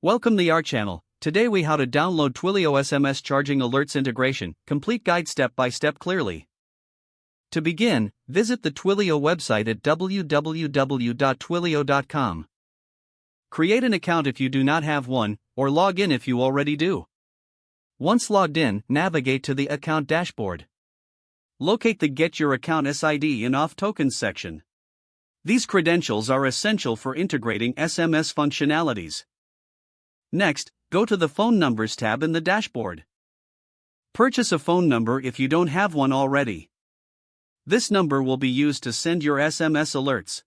Welcome to our channel. Today we how to download Twilio SMS charging alerts integration, complete guide step by step clearly. To begin, visit the Twilio website at www.twilio.com. Create an account if you do not have one, or log in if you already do. Once logged in, navigate to the account dashboard. Locate the Get Your Account SID and Auth Tokens section. These credentials are essential for integrating SMS functionalities. Next, go to the Phone Numbers tab in the dashboard. Purchase a phone number if you don't have one already. This number will be used to send your SMS alerts.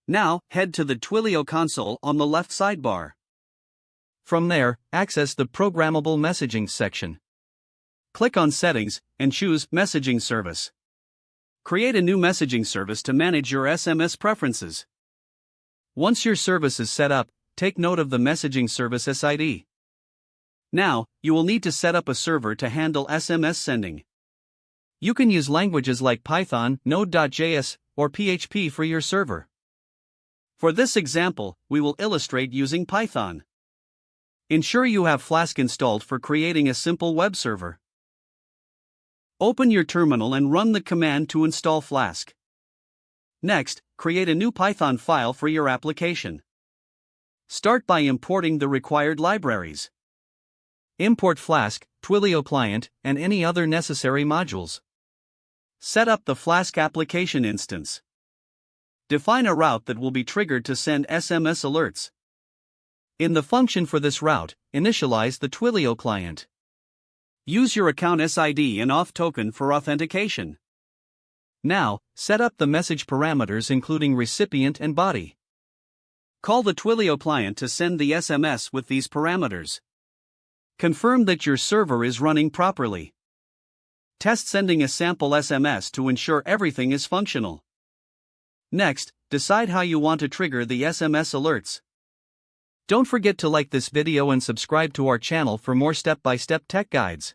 Now, head to the Twilio console on the left sidebar. From there, access the Programmable Messaging section. Click on Settings and choose Messaging Service. Create a new messaging service to manage your SMS preferences. Once your service is set up, take note of the messaging service SID. Now, you will need to set up a server to handle SMS sending. You can use languages like Python, Node.js, or PHP for your server. For this example, we will illustrate using Python. Ensure you have Flask installed for creating a simple web server. Open your terminal and run the command to install Flask. Next, create a new Python file for your application. Start by importing the required libraries. Import Flask, Twilio client, and any other necessary modules. Set up the Flask application instance. Define a route that will be triggered to send SMS alerts. In the function for this route, initialize the Twilio client. Use your account SID and auth token for authentication. Now, set up the message parameters including recipient and body. Call the Twilio client to send the SMS with these parameters. Confirm that your server is running properly. Test sending a sample SMS to ensure everything is functional. Next, decide how you want to trigger the SMS alerts. Don't forget to like this video and subscribe to our channel for more step-by-step tech guides.